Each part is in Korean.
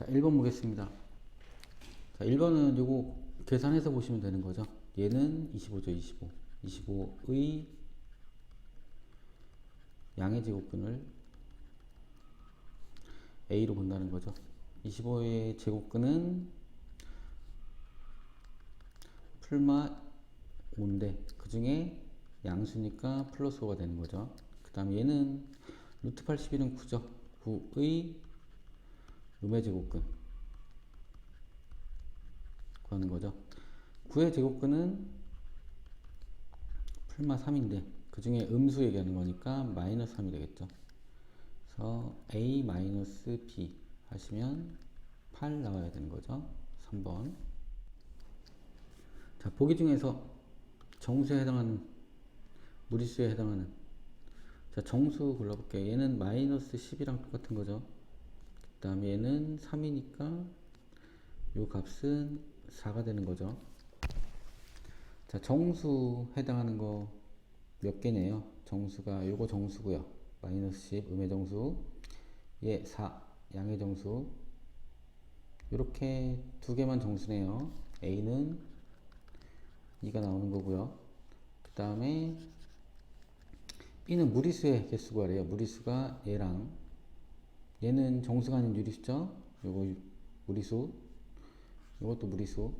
자, 1번 보겠습니다. 자, 1번은 요거 계산해서 보시면 되는 거죠. 얘는 25죠, 25. 25의 양의 제곱근을 A로 본다는 거죠. 25의 제곱근은 풀마 5인데 그 중에 양수니까 플러스 5가 되는 거죠. 그 다음 얘는 루트 81은 9죠. 9의 음의 제곱근 구하는 거죠. 9의 제곱근은 풀마 3인데 그 중에 음수 얘기하는 거니까 마이너스 3이 되겠죠. 그래서 A 마이너스 B 하시면 8 나와야 되는 거죠. 3번. 자, 보기 중에서 정수에 해당하는 무리수에 해당하는 자, 정수 골라볼게요. 얘는 마이너스 10이랑 똑같은 거죠. 그 다음에 얘는 3이니까 요 값은 4가 되는 거죠. 자, 정수 해당하는 거 몇 개네요. 정수가 요거 정수고요. 마이너스 10 음의 정수, 얘 4 양의 정수. 이렇게 두 개만 정수네요. A는 2가 나오는 거고요. 그 다음에 B는 무리수의 개수 구하래요. 무리수가 얘랑 얘는 정수가 아닌 유리수죠. 요거 무리수, 요것도 무리수.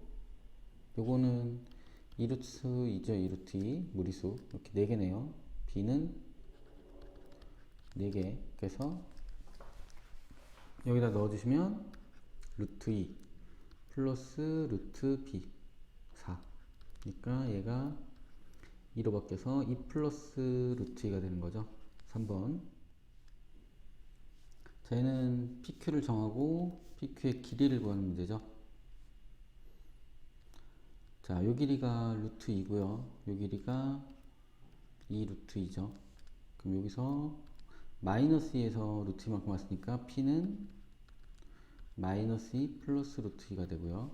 요거는 2루트 2죠. 2루트 2 무리수 이렇게 4개네요. B는 4개. 그래서 여기다 넣어주시면 루트 2 플러스 루트 B 4 그러니까 얘가 2로 바뀌어서 2 플러스 루트 2가 되는 거죠. 3번. 자, 얘는 PQ를 정하고 PQ의 길이를 구하는 문제죠. 자, 요 길이가 루트 2고요. 요 길이가 2 루트 2죠. 그럼 여기서 마이너스 2에서 루트 2만큼 왔으니까 P는 마이너스 2 플러스 루트 2가 되고요.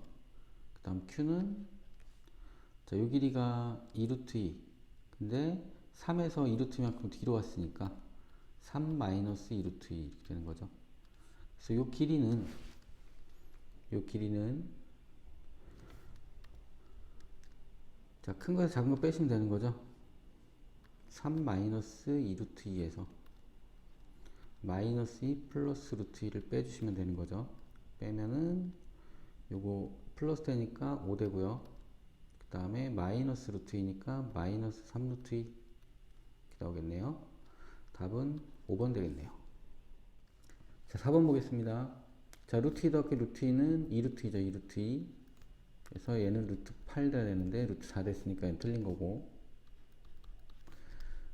그 다음 Q는 자, 요 길이가 2 루트 2 근데 3에서 2 루트 2만큼 뒤로 왔으니까 3 마이너스 2 루트 2 이렇게 되는 거죠. 그래서 요 길이는 자, 큰 거에서 작은 거 빼시면 되는 거죠. 3 마이너스 2 루트 2에서 마이너스 2 플러스 루트 2를 빼주시면 되는 거죠. 빼면은 요거 플러스 되니까 5 되고요. 그 다음에 마이너스 루트 2니까 마이너스 3 루트 2 이렇게 나오겠네요. 답은 5번 되겠네요. 자, 4번 보겠습니다. 자, 루트 2 더하기 루트 2는 2 루트 2죠. 2 루트 2. 그래서 얘는 루트 8 돼야 되는데 루트 4 됐으니까 얘는 틀린 거고.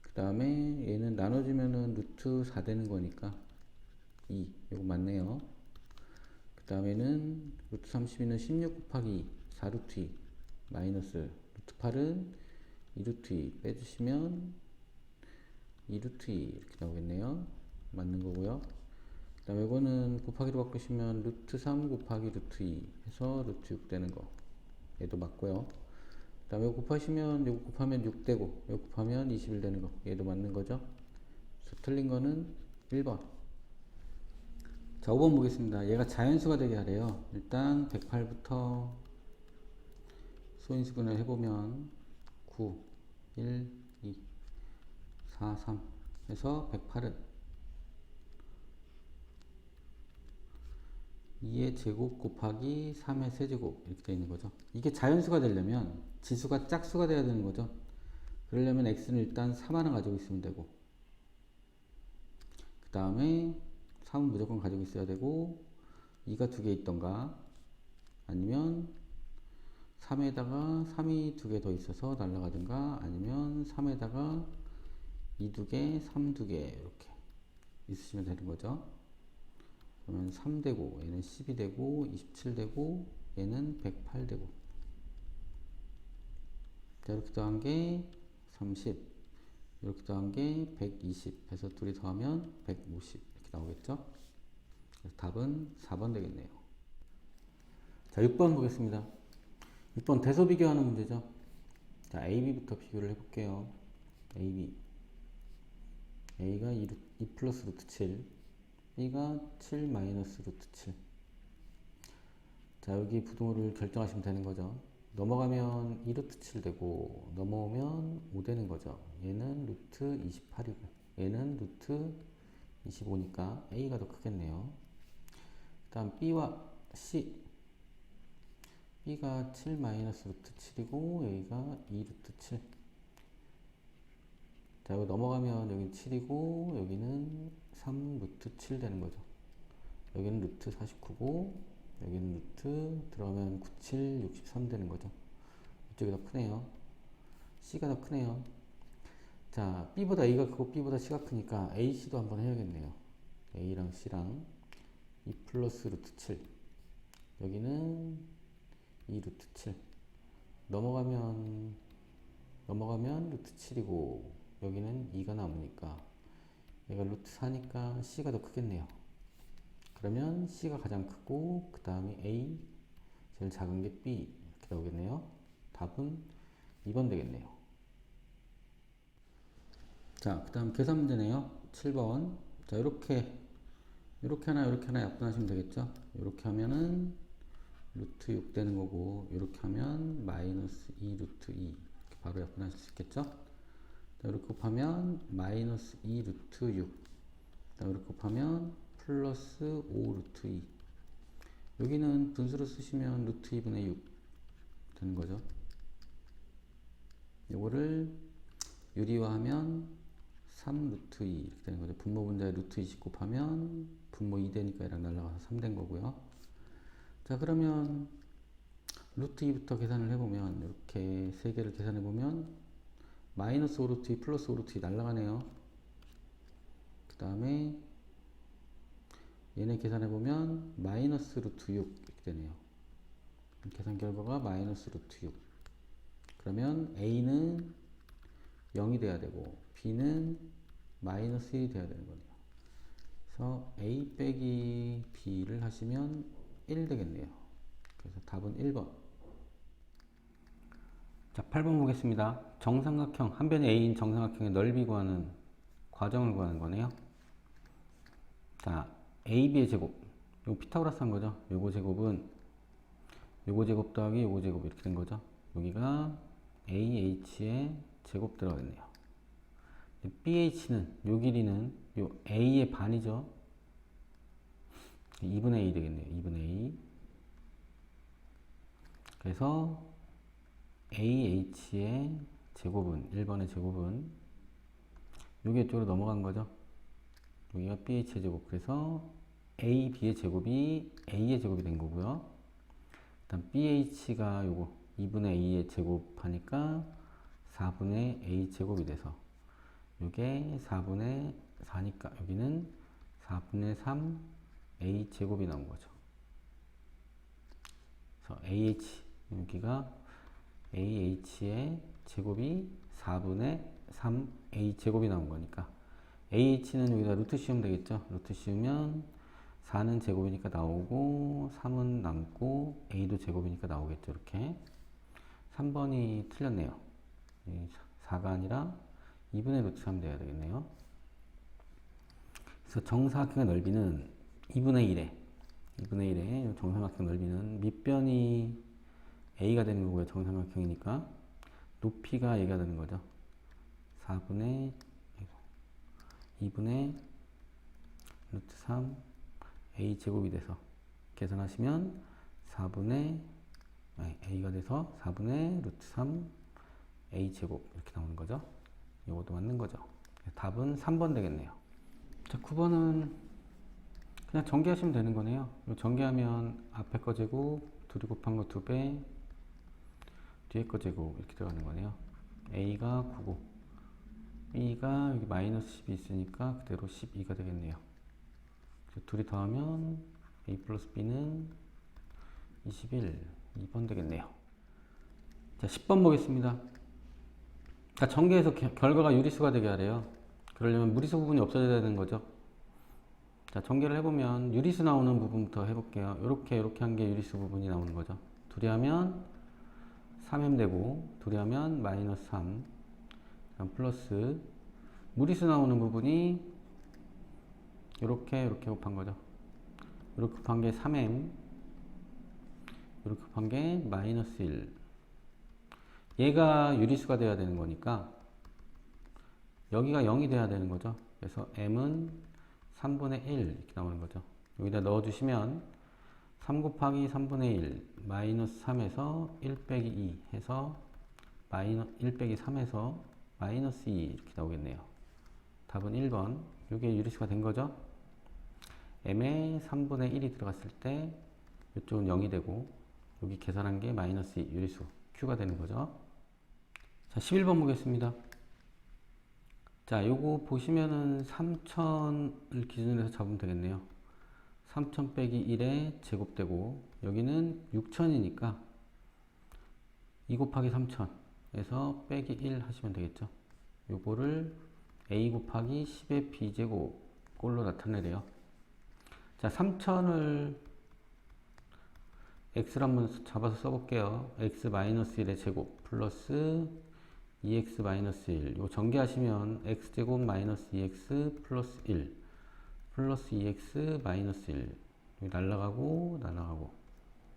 그 다음에 얘는 나눠주면은 루트 4 되는 거니까 2. 이거 맞네요. 그 다음에는 루트 32는 16 곱하기 2. 4 루트 2. 마이너스 루트 8은 2 루트 2 빼주시면 2 루트 2 이렇게 나오겠네요. 맞는 거고요. 그 다음에 이거는 곱하기로 바꾸시면 루트 3 곱하기 루트 2 해서 루트 6 되는 거 얘도 맞고요. 그 다음에 이거 곱하시면 이거 곱하면 6 되고 이거 곱하면 21 되는 거 얘도 맞는 거죠. 그래서 틀린 거는 1번. 자, 5번 보겠습니다. 얘가 자연수가 되게 하래요. 일단 108부터 소인수분을 해보면 9, 1, 2, 4, 3 해서 108은 2의 제곱 곱하기 3의 세제곱 이렇게 되어 있는 거죠. 이게 자연수가 되려면 지수가 짝수가 돼야 되는 거죠. 그러려면 x는 일단 3 하나 가지고 있으면 되고 그 다음에 3은 무조건 가지고 있어야 되고 2가 2개 있던가 아니면 3에다가 3이 2개 더 있어서 날라가든가 아니면 3에다가 2 2개, 3 2개 이렇게 있으시면 되는 거죠. 그러면 3 되고 얘는 12 되고 27 되고 얘는 108 되고 자, 이렇게 더한 게 30 이렇게 더한 게 120 해서 둘이 더하면 150 이렇게 나오겠죠. 그래서 답은 4번 되겠네요. 자, 6번 보겠습니다. 6번 대소 비교하는 문제죠. 자, AB부터 비교를 해볼게요. AB A가 2 플러스 루트 7 B가 7 마이너스 루트 7 자, 여기 부등호를 결정하시면 되는 거죠. 넘어가면 2루트 7 되고 넘어오면 5 되는 거죠. 얘는 루트 28이고 얘는 루트 25니까 A가 더 크겠네요. 그 다음 B와 C. B가 7 마이너스 루트 7이고 여기가 2 루트 7. 자, 여기 넘어가면 여기는 7이고 여기는 3 루트 7 되는 거죠. 여기는 루트 49고 여기는 루트 들어가면 97, 63 되는 거죠. 이쪽이 더 크네요. C가 더 크네요. 자, B보다 A가 크고 B보다 C가 크니까 AC도 한번 해야겠네요. A랑 C랑 2 플러스 루트 7. 여기는 2 루트 7. 넘어가면 루트 7이고 여기는 2가 남으니까 얘가 루트 4니까 C가 더 크겠네요. 그러면 C가 가장 크고 그 다음에 A 제일 작은 게 B 이렇게 나오겠네요. 답은 2번 되겠네요. 자, 그 다음 계산 문제네요. 7번. 자, 이렇게 하나 약분하시면 되겠죠. 이렇게 하면은 루트 6 되는 거고 이렇게 하면 마이너스 2 루트 2 이렇게 바로 약분하실 수 있겠죠. 자, 이렇게 곱하면 마이너스 2 루트 6. 자, 이렇게 곱하면 플러스 5 루트 2. 여기는 분수로 쓰시면 루트 2분의 6 되는 거죠. 요거를 유리화하면 3 루트 2 이렇게 되는 거죠. 분모 분자에 루트 20 곱하면 분모 2 되니까 얘랑 날라가서 3 된 거고요. 자, 그러면 루트 2부터 계산을 해보면 이렇게 세 개를 계산해보면 마이너스 5 루트 2 플러스 5 루트 2 날라가네요. 그 다음에 얘네 계산해보면 마이너스 루트 6 이렇게 되네요. 계산 결과가 마이너스 루트 6. 그러면 A는 0이 돼야 되고 B는 마이너스 1이 돼야 되는 거네요. 그래서 A 빼기 B를 하시면 1 되겠네요. 그래서 답은 1번. 자, 8번 보겠습니다. 정삼각형, 한 변이 A인 정삼각형의 넓이 구하는 과정을 구하는 거네요. 자, AB의 제곱. 이거 피타고라스 한 거죠. 요거 제곱은 요거 제곱 더하기 요거 제곱 이렇게 된 거죠. 여기가 AH의 제곱 들어가겠네요. BH는 요 길이는 요 A의 반이죠. 2분의 A 되겠네요. 2분의 A. 그래서 AH의 제곱은 1번의 제곱은 요게 이쪽으로 넘어간 거죠. 여기가 BH의 제곱. 그래서 AB의 제곱이 A의 제곱이 된 거고요. 일단 BH가 요거 2분의 A의 제곱 하니까 4분의 A 제곱이 돼서 요게 4분의 4니까 여기는 4분의 3 A 제곱이 나온 거죠. 그래서 AH 여기가 AH의 제곱이 4분의 3 A 제곱이 나온 거니까 AH는 여기다 루트 씌우면 되겠죠. 루트 씌우면 4는 제곱이니까 나오고 3은 남고 A도 제곱이니까 나오겠죠. 이렇게 3번이 틀렸네요. 4가 아니라 2분의 루트 3 돼야 되겠네요. 그래서 정사각형의 넓이는 2분의 1에 정삼각형 넓이는 밑변이 A가 되는 거고요. 정삼각형이니까 높이가 A가 되는 거죠. 2분의 루트 3 A 제곱이 돼서 계산하시면 A가 돼서 4분의 루트 3 A 제곱 이렇게 나오는 거죠. 이것도 맞는 거죠. 답은 3번 되겠네요. 자, 9번은 그냥 전개하시면 되는 거네요. 전개하면 앞에 거 제곱, 둘이 곱한 거 2배, 뒤에 거 제곱 이렇게 들어가는 거네요. A가 9고 B가 여기 마이너스 10이 있으니까 그대로 12가 되겠네요. 둘이 더하면 A 플러스 B는 21, 2번 되겠네요. 자, 10번 보겠습니다. 자, 전개해서 결과가 유리수가 되게 하래요. 그러려면 무리수 부분이 없어져야 되는 거죠. 자, 전개를 해보면 유리수 나오는 부분부터 해볼게요. 이렇게 한 게 유리수 부분이 나오는 거죠. 둘이 하면 3m 되고 둘이 하면 마이너스 3, 그럼 플러스 무리수 나오는 부분이 이렇게 곱한 거죠. 이렇게 곱한 게 3m, 이렇게 곱한 게 마이너스 1. 얘가 유리수가 돼야 되는 거니까 여기가 0이 돼야 되는 거죠. 그래서 m은 3분의 1 이렇게 나오는 거죠. 여기다 넣어주시면 3 곱하기 3분의 1 마이너스 3에서 1 빼기 2 해서 1 빼기 3에서 마이너스 2 이렇게 나오겠네요. 답은 1번. 이게 유리수가 된 거죠. m에 3분의 1이 들어갔을 때 이쪽은 0이 되고 여기 계산한 게 마이너스 2 유리수 Q가 되는 거죠. 자, 11번 보겠습니다. 자, 요거 보시면은 3000을 기준으로 해서 잡으면 되겠네요. 3000 빼기 1에 제곱되고 여기는 6000이니까 2 곱하기 3000에서 빼기 1 하시면 되겠죠. 요거를 a 곱하기 10의 b제곱 꼴로 나타내래요. 자, 3000을 x를 한번 잡아서 써볼게요. x-1의 제곱 플러스 2x-1 이거 전개하시면 x제곱 마이너스 2x 플러스 1 플러스 2x-1 여기 날라가고 날라가고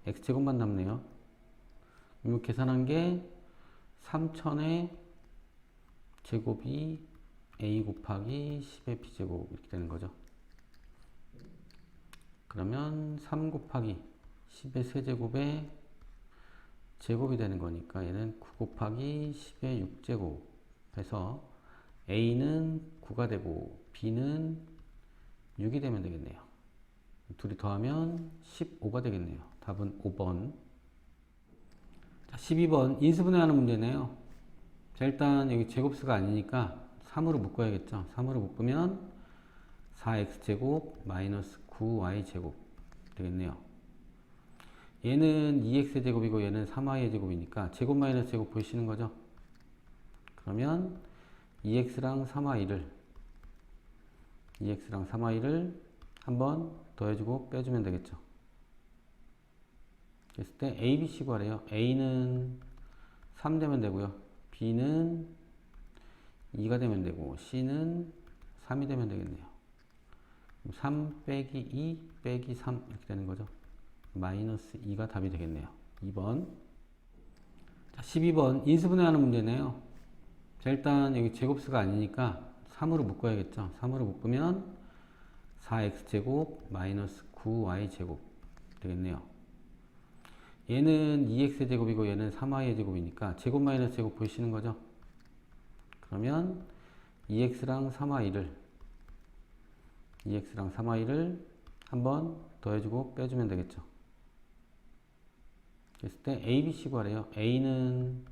x제곱만 남네요. 이거 계산한 게 3000의 제곱이 a 곱하기 10의 b제곱 이렇게 되는 거죠. 그러면 3 곱하기 10의 세제곱의 제곱이 되는 거니까 얘는 9 곱하기 10의 6제곱 해서 a는 9가 되고 b는 6이 되면 되겠네요. 둘이 더하면 15가 되겠네요. 답은 5번. 자, 12번 인수분해하는 문제네요. 자, 일단 여기 제곱수가 아니니까 3으로 묶어야겠죠. 3으로 묶으면 4x제곱 마이너스 9y제곱 되겠네요. 얘는 2x의 제곱이고 얘는 3y의 제곱이니까 제곱 마이너스 제곱 보이시는 거죠? 그러면 2x랑 3y를 한번 더해주고 빼주면 되겠죠. 그랬을 때 a, b, c 구하래요. a는 3 되면 되고요. b는 2가 되면 되고 c는 3이 되면 되겠네요. 3 빼기 2 빼기 3 이렇게 되는 거죠. 마이너스 2가 답이 되겠네요. 2번. 자, 12번 인수분해하는 문제네요. 자, 일단 여기 제곱수가 아니니까 3으로 묶어야겠죠. 3으로 묶으면 4x제곱 마이너스 9y제곱 되겠네요. 얘는 2x의 제곱이고 얘는 3y의 제곱이니까 제곱 마이너스 제곱 보이시는 거죠. 그러면 2x랑 3y를 한번 더해주고 빼주면 되겠죠. 그랬을 때 a, b, c 구하래요. a는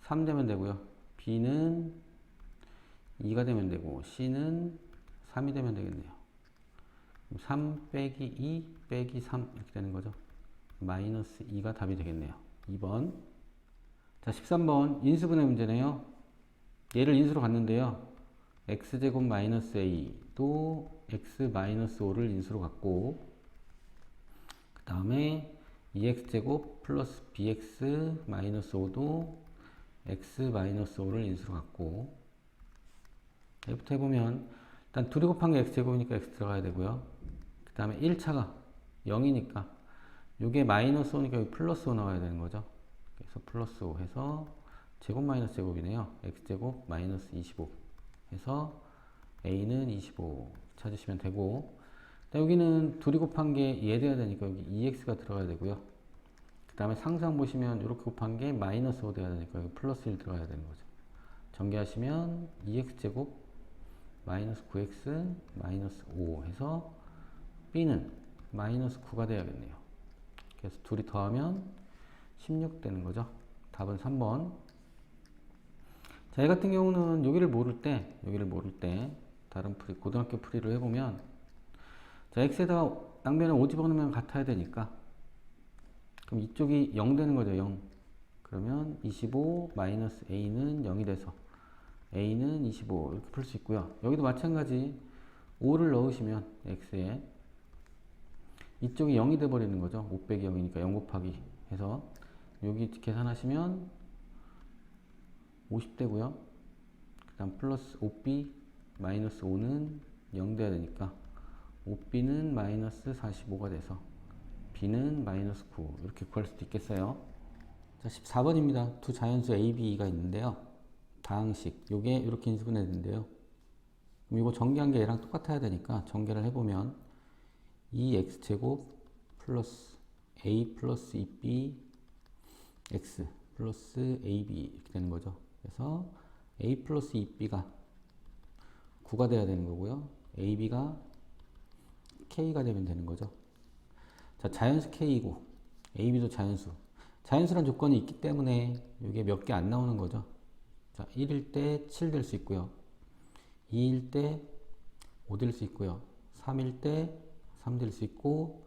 3 되면 되고요. b는 2가 되면 되고 c는 3이 되면 되겠네요. 3 빼기 2 빼기 3 이렇게 되는 거죠. 마이너스 2가 답이 되겠네요. 2번. 자, 13번 인수분해 문제네요. 얘를 인수로 갔는데요. x제곱 마이너스 a 또 x 마이너스 5를 인수로 갔고 그 다음에 2x제곱 플러스 bx 마이너스 5도 x 마이너스 5를 인수로 갔고 여기부터 해보면 일단 둘이 곱한 게 x제곱이니까 x 들어가야 되고요. 그 다음에 1차가 0이니까 이게 마이너스 5니까 여기 플러스 5 나와야 되는 거죠. 그래서 플러스 5 해서 제곱 마이너스 제곱이네요. x제곱 마이너스 25 해서 a는 25 찾으시면 되고 여기는 둘이 곱한 게 이해돼야 되니까 여기 2x가 들어가야 되고요. 그 다음에 상상 보시면 이렇게 곱한 게 마이너스 5 돼야 되니까 여기 플러스 1 들어가야 되는 거죠. 전개하시면 2x제곱 마이너스 9x 마이너스 5 해서 b는 마이너스 9가 돼야겠네요. 그래서 둘이 더하면 16 되는 거죠. 답은 3번. 자, 얘 같은 경우는 여기를 모를 때 다른 풀이, 고등학교 풀이를 해보면 자, x에다가 양변에 5 집어넣으면 같아야 되니까 그럼 이쪽이 0 되는 거죠. 0. 그러면 25 마이너스 a는 0이 돼서 a는 25 이렇게 풀 수 있고요. 여기도 마찬가지 5를 넣으시면 x에 이쪽이 0이 돼 버리는 거죠. 5 빼기 0이니까 0 곱하기 해서 여기 계산하시면 50 되고요. 그 다음 플러스 5b 마이너스 5는 0 돼야 되니까 5b는 마이너스 45가 돼서 b는 마이너스 9 이렇게 구할 수도 있겠어요. 자, 14번입니다. 두 자연수 a, b가 있는데요. 다항식 요게 이렇게 인수분해 되는데요. 그럼 이거 전개한 게 얘랑 똑같아야 되니까 전개를 해보면 2x제곱 플러스 a 플러스 2b x 플러스 ab 이렇게 되는 거죠. 그래서 a 플러스 2b가 9가 돼야 되는 거고요. ab가 k가 되면 되는 거죠. 자, 자연수 k이고 ab도 자연수. 자연수란 조건이 있기 때문에 이게 몇 개 안 나오는 거죠. 자, 1일 때 7 될 수 있고요. 2일 때 5 될 수 있고요. 3일 때 3 될 수 있고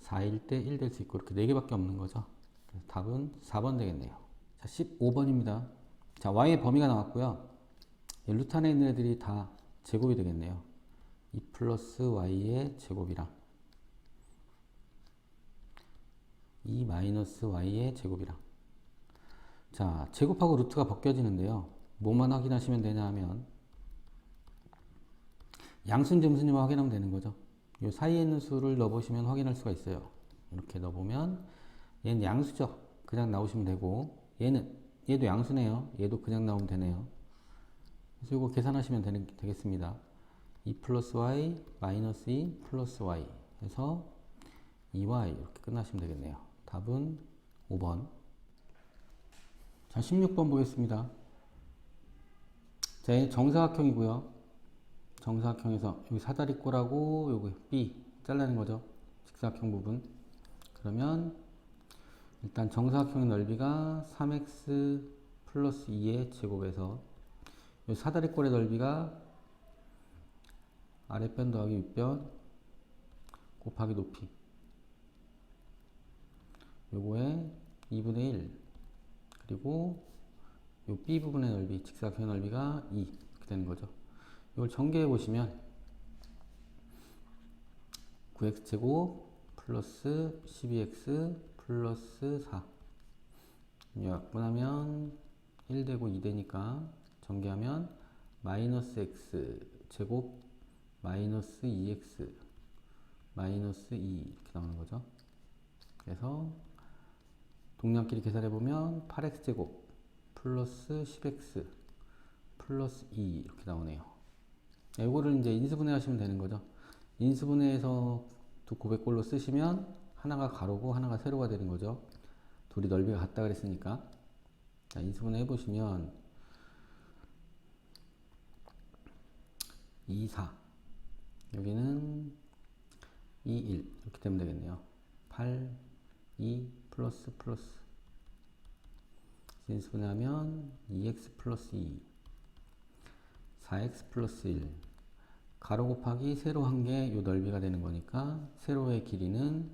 4일 때 1 될 수 있고 이렇게 4개밖에 없는 거죠. 그래서 답은 4번 되겠네요. 자, 15번입니다. 자, y의 범위가 나왔고요. 루트 안에 있는 애들이 다 제곱이 되겠네요. 2 플러스 y의 제곱이랑 2 마이너스 y의 제곱이랑. 자, 제곱하고 루트가 벗겨지는데요. 뭐만 확인하시면 되냐 하면 양수인지 음수인지만 확인하면 되는 거죠. 이 사이에 있는 수를 넣어보시면 확인할 수가 있어요. 이렇게 넣어보면 얘는 양수죠. 그냥 나오시면 되고 얘도 양수네요. 얘도 그냥 나오면 되네요. 그래서 이거 계산하시면 되겠습니다. 2 플러스 y 마이너스 2 플러스 y 해서 2y 이렇게 끝나시면 되겠네요. 답은 5번. 자, 16번 보겠습니다. 자, 얘는 정사각형이고요. 정사각형에서 여기 사다리꼴하고 여기 B 잘라낸 거죠. 직사각형 부분. 그러면 일단 정사각형의 넓이가 3x 플러스 2의 제곱에서 이 사다리꼴의 넓이가 아랫변 더하기 윗변 곱하기 높이 요거에 2분의 1 그리고 요 B 부분의 넓이 직사각형의 넓이가 2 이렇게 되는 거죠. 이걸 전개해 보시면 9x제곱 플러스 12x 플러스 4 약분하면 1 되고 2 되니까 전개하면 마이너스 x 제곱 마이너스 2x 마이너스 2 이렇게 나오는 거죠. 그래서 동량끼리 계산해 보면 8x제곱 플러스 10x 플러스 2 이렇게 나오네요. 이거를 이제 인수분해 하시면 되는 거죠. 인수분해해서 두 곱셈꼴로 쓰시면 하나가 가로고 하나가 세로가 되는 거죠. 둘이 넓이가 같다 그랬으니까. 자, 인수분해 해보시면 2, 4 여기는 2, 1 이렇게 되면 되겠네요. 8, 2 플러스 플러스 인수분해하면 2x 플러스 2 4x 플러스 1 가로 곱하기 세로 한 게 이 넓이가 되는 거니까 세로의 길이는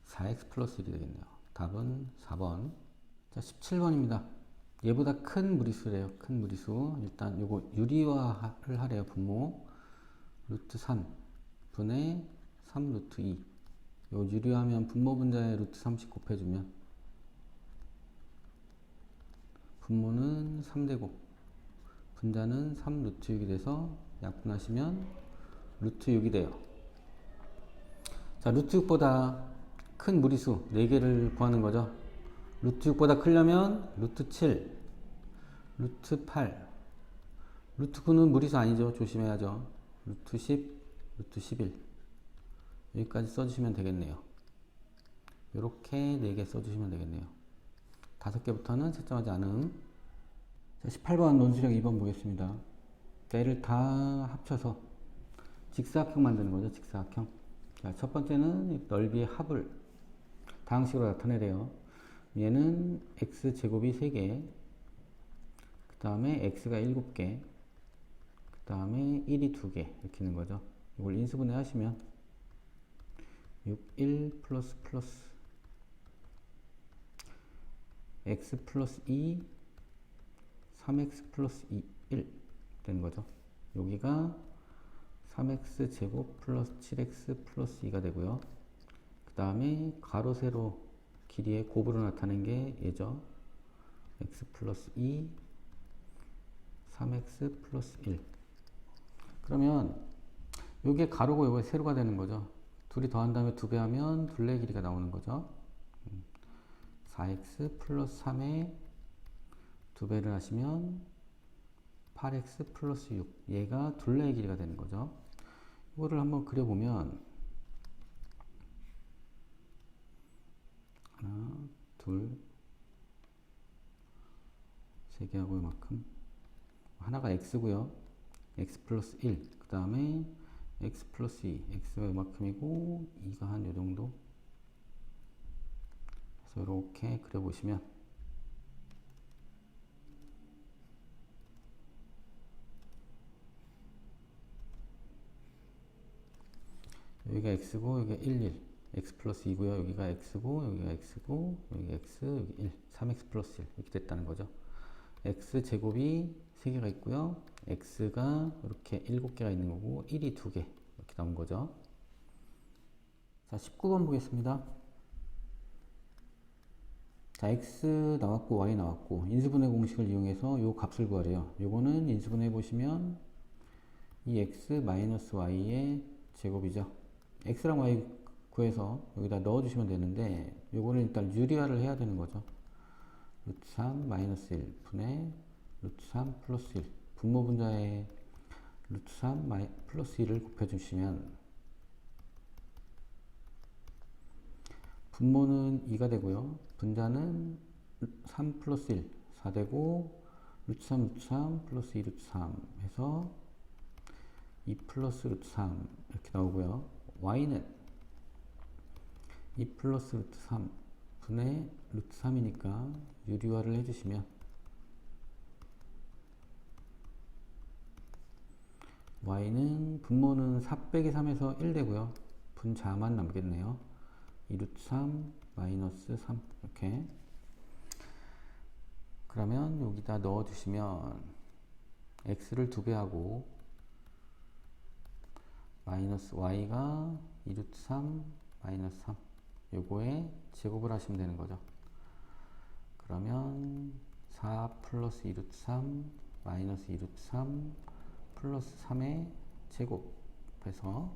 4x 플러스 1이 되겠네요. 답은 4번. 자, 17번입니다. 얘보다 큰 무리수래요. 큰 무리수. 일단 요거 유리화를 하래요. 분모 루트 3 분의 3 루트 2. 요 유리화하면 분모 분자에 루트 30 곱해주면 분모는 3되고 분자는 3 루트 6이 돼서 약분하시면 루트 6이 돼요. 자, 루트 6보다 큰 무리수 4개를 구하는 거죠. 루트 6보다 크려면 루트 7, 루트 8, 루트 9는 무리수 아니죠. 조심해야죠. 루트 10, 루트 11 여기까지 써주시면 되겠네요. 이렇게 4개 써주시면 되겠네요. 5개부터는 채점하지 않음. 자, 18번 논술형 2번 보겠습니다. 얘를 다 합쳐서 직사각형 만드는 거죠. 직사각형. 자, 첫 번째는 넓이의 합을 다항식으로 나타내래요. 얘는 x제곱이 3개, 그 다음에 x가 7개, 그 다음에 1이 2개 이렇게 있는 거죠. 이걸 인수분해 하시면 6, 1 플러스 플러스 x 플러스 2 3x 플러스 2, 1 되는 거죠. 여기가 3x 제곱 플러스 7x 플러스 2가 되고요. 그 다음에 가로 세로 길이의 곱으로 나타낸 게 얘죠. x 플러스 2 3x 플러스 1. 그러면 요게 가로고 요게 세로가 되는 거죠. 둘이 더한 다음에 2배 하면 둘레의 길이가 나오는 거죠. 4x 플러스 3에 2배를 하시면 8x 플러스 6. 얘가 둘레의 길이가 되는 거죠. 이거를 한번 그려보면 하나, 둘, 세 개 하고 이만큼. 하나가 x고요. x 플러스 1. 그 다음에 x 플러스 2. x가 이만큼이고 2가 한 요 정도. 그래서 이렇게 그려보시면 여기가 x고 여기가 1, 1. x 플러스 2고요. 여기가 x고 여기가 x고 여기가 x, 여기 1. 3x 플러스 1 이렇게 됐다는 거죠. x 제곱이 3개가 있고요. x가 이렇게 7개가 있는 거고 1이 2개 이렇게 나온 거죠. 자, 19번 보겠습니다. 자, x 나왔고 y 나왔고 인수분해 공식을 이용해서 요 값을 구하래요. 요거는 인수분해 보시면 이 x 마이너스 y의 제곱이죠. x랑 y 구해서 여기다 넣어주시면 되는데 요거는 일단 유리화를 해야 되는 거죠. 루트 3 마이너스 1 분의 루트 3 플러스 1. 분모 분자에 루트 3 플러스 1을 곱해주시면 분모는 2가 되고요. 분자는 3 플러스 1 4 되고 루트 3 플러스 2 루트 3 해서 2 플러스 루트 3 이렇게 나오고요. y는 2 플러스 루트 3 분의 루트 3이니까 유리화를 해주시면 y는 분모는 4 빼기 3에서 1 되고요. 분자만 남겠네요. 2 루트 3 마이너스 3 이렇게. 그러면 여기다 넣어주시면 x를 2배 하고 마이너스 y가 2 루트 3 마이너스 3 요거에 제곱을 하시면 되는 거죠. 그러면 4 플러스 2 루트 3 마이너스 2 루트 3 플러스 3의 제곱 해서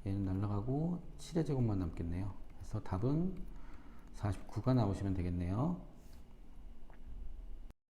얘는 날라가고 7의 제곱만 남겠네요. 그래서 답은 49가 나오시면 되겠네요.